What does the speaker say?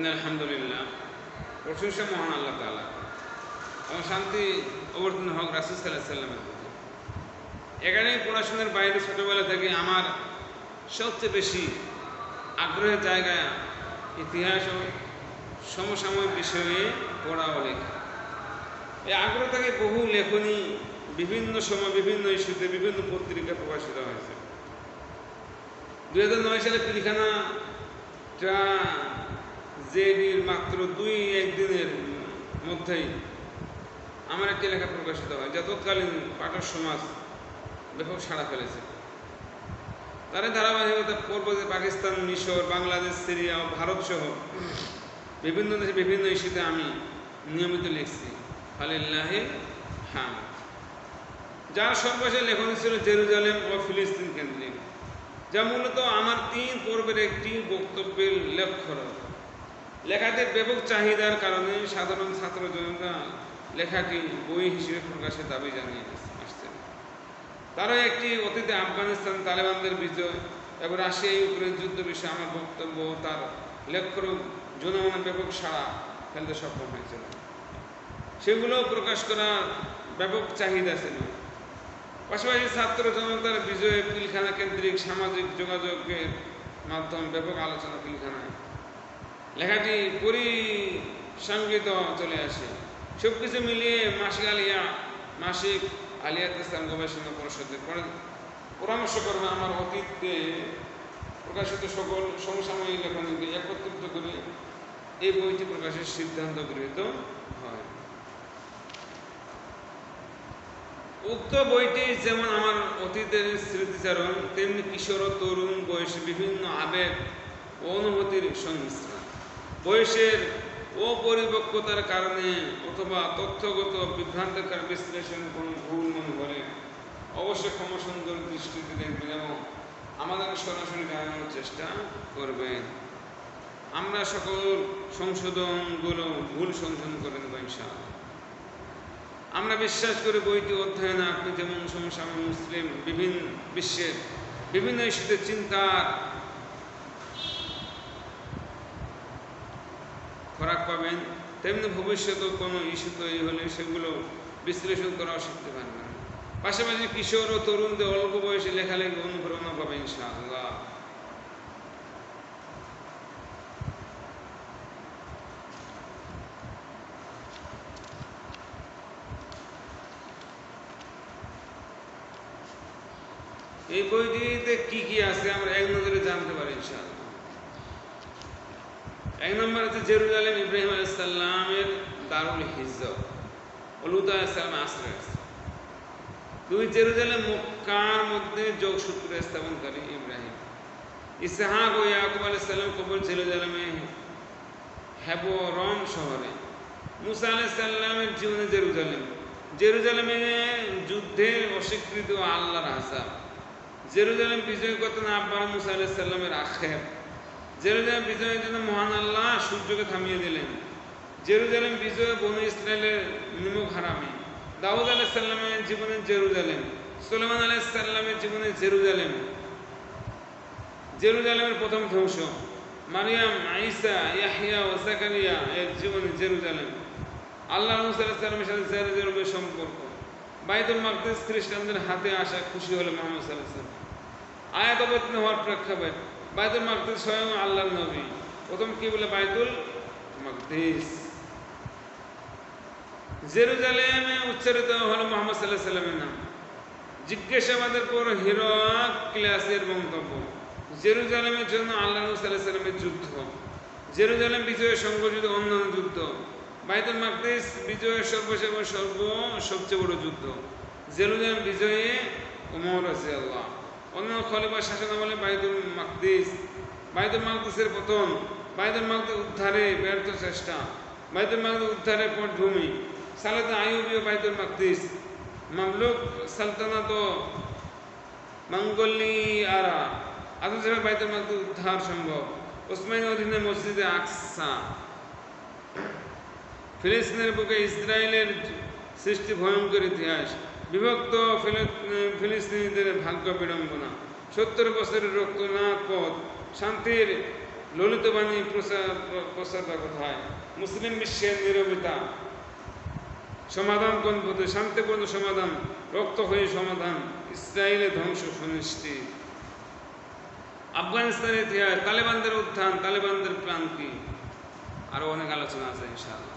আলহামদুলিল্লাহ, প্রশংসা মহান আল্লাহ তাআলা এবং শান্তি অবতীর্ণ হক রাসূল সাল্লাল্লাহু আলাইহি ওয়াসাল্লামের প্রতি। এখানে পড়াশোনার বাইরে ছোটবেলা থেকে আমার সবচেয়ে বেশি আগ্রহের জায়গা ইতিহাস ও সমসাময়িক বিষয়ে পড়া ও লেখা। এই আগ্রহ থেকে বহু লেখনী বিভিন্ন সময় বিভিন্ন ইস্যুতে বিভিন্ন পত্রিকা প্রকাশিত হয়েছে। 2009 সালে পিলখানাটা জেডির মাত্র 2-1 দিনের মধ্যেই আমার একটি লেখা প্রকাশিত হয়, যা তৎকালীন পাঠক সমাজ ব্যাপক সাড়া ফেলেছে। তার ধারাবাহিকতা পূর্ববর্তী পাকিস্তান, মিশর, বাংলাদেশ, সিরিয়া ও ভারত সহ বিভিন্ন দেশে বিভিন্ন ইস্যুতে আমি নিয়মিত লিখছি। আলিল্লাহি হামদ। যার সর্বশেষ লেখনী ছিল জেরুজালেম ও ফিলিস্তিন কেন্দ্রিক, যা মূলত আমার 3 পর্বের একটি বক্তব্যের লক্ষ্য। লেখাটির ব্যাপক চাহিদার কারণে সাধারণ ছাত্র জনতা লেখাটি বই হিসেবে প্রকাশের দাবি জানিয়ে আসছেন। তারও একটি অতীতে আফগানিস্তান তালেবানদের বিজয় এবং রাশিয়া ইউক্রেন যুদ্ধ বিষয়ে আমার বক্তব্য তার লক্ষ্যর জনমনে ব্যাপক সাড়া ফেলতে সক্ষম হয়েছিল। সেগুলো প্রকাশ করার ব্যাপক চাহিদা ছিল। পাশাপাশি ছাত্র জনতার বিজয়ে পিলখানা কেন্দ্রিক সামাজিক যোগাযোগের মাধ্যমে ব্যাপক আলোচনা পিলখানায় লেখাটি পরিসংগীত চলে আসে। সব কিছু মিলিয়ে মাসিক আলিয়াত ইসলাম গবেষণা পরিষদের পরামর্শ করবে আমার অতীতে প্রকাশিত সকল সমসাময়িক লেখনীকে একত্রিত করে এই বইটি প্রকাশের সিদ্ধান্ত গৃহীত হয়। উক্ত বইটি যেমন আমার অতীতের স্মৃতিচারণ, তেমনি কিশোর ও তরুণ বয়সে বিভিন্ন আবেগ ও অনুভূতির সংমিশ্রণ। বয়সের অপরিপক্বতার কারণে অথবা তথ্যগত বিভ্রান্তিকর বিশ্লেষণ কোনো ভুল মনে করে অবশ্যই ক্ষমাসুন্দর দৃষ্টিতে দেখবেন এবং আমাদের সরাসরি জানানোর চেষ্টা করবেন। আমরা সকল সংশোধনগুলো ভুল সংশোধন করে দেব ইনশাআল্লাহ। আমরা বিশ্বাস করি বইটি অধ্যয়নে আপনি যেমন সমসাময়িক মুসলিম বিশ্বের বিভিন্ন ইস্যুতে চিন্তার খোরাক পাবেন, তেমনি ভবিষ্যতেও কোনো ইস্যু তৈরি হলে সেগুলো বিশ্লেষণ করাও শিখতে পারবেন। পাশাপাশি কিশোর ও তরুণদের অল্প বয়সে লেখালেখি অনুপ্রেরণা পাবেন ইনশাআল্লাহ। এই বইটিতে কি কি আছে আমরা এক নজরে জানতে পারি ইনশাআল্লাহ। 1 নম্বর আছে জেরুজালেম ইব্রাহিম আলাইহিস সালামের দারুল হিজরত ও লূত আলাইহিস সালামের আশ্রয়। 2 জেরুজালেম মক্কার মধ্যে যোগসূত্র স্থাপনকারী ইব্রাহিম। ইসহাক ও ইয়াকুব আলাইহিস সালাম কবর জেরুজালেমে হেবরন শহরে। মুসা আলাইহিস সালামের জীবনে জেরুজালেমে যুদ্ধের অস্বীকৃত ও আল্লাহর আযাব। জেরুজালেম বিজয় করতে না পারা মুসা আলাইহিস সালামের আক্ষেপ। জেরুজালেম বিজয়ের জন্য মহান আল্লাহ সূর্যকে থামিয়ে দিলেন। জেরুজালেম বিজয় বনু ইসরায়েলের নিমক হারামি। দাউদ আলাইহিস সালামের জীবনে জেরুজালেম। সুলাইমান আলাইহিস সালামের জীবনে জেরুজালেমের প্রথম ধ্বংস। মারিয়াম, ঈসা, ইয়াহইয়া ও যাকারিয়া এর জীবনে জেরুজালেম। আল্লাহ মুসা আলাইহিস সালামের সাথে জেরুজালেমের সম্পর্ক। বাইতুল মাকদিস খ্রিস্টানদের হাতে আসা খুশি হলো মুহাম্মদ সাল্লাল্লাহু আলাইহি ওয়াসাল্লাম। আয়াত অবতীর্ণ হওয়ার প্রেক্ষাপট বাইতুল মাকদিস স্বয়ং আল্লাহর নবী প্রথম কি বলে বাইতুল মাকদিস। জেরুজালেমে উচ্চারিত হলো মুহাম্মদ সাল্লাল্লাহু আলাইহি ওয়াসাল্লামের নাম। জিজ্ঞাসাবাদের পর হিরাক্লিয়াসের মন্তব্য। জেরুজালেমের জন্য আল্লাহ নবী সাল্লাল্লাহু আলাইহি ওয়াসাল্লামের যুদ্ধ। জেরুজালেম বিজয়ে সংঘটিত অন্যান্য যুদ্ধ। বাইতুল মাকদিস বিজয়ের সবচেয়ে বড় যুদ্ধ। জেরুজালেম বিজয়ে ওমর রাদিয়াল্লাহু অন্য খলিফার শাসনামলে বাইতুল মাকদিসের পতন। বাইতুল মাকদিস উদ্ধারে ব্যর্থ চেষ্টা। বাইতুল মাকদিস উদ্ধারের পটভূমি। সালাত আইয়ুবী ও বাইতুল মাকদিস। মামলুক সালতানাত ও মঙ্গোলিয়ারা আদর্শ বাইতুল মাকদিস উদ্ধার সম্ভব। ওসমানী অধীনে মসজিদে আকসা। ফিলিস্তিনের বুকে ইসরায়েলের সৃষ্টি ভয়ঙ্কর ইতিহাস। বিভক্ত ফিলিস্তিনিদের ভাগ্য বিড়ম্বনা। 70 বছরের রক্তনাথ পথ। শান্তির ললিত বাণী প্রচারটা কোথায়, মুসলিম বিশ্বের নীরবতা, সমাধান কোন পথে, শান্তিপূর্ণ সমাধান, রক্তক্ষয়ী সমাধান, ইসরায়েলের ধ্বংস সুনিশ্চিত, আফগানিস্তানের ইতিহাস, তালেবানদের উত্থান, তালেবানদের প্রাণ কি, আরো অনেক আলোচনা আছে ইনশাআল্লাহ।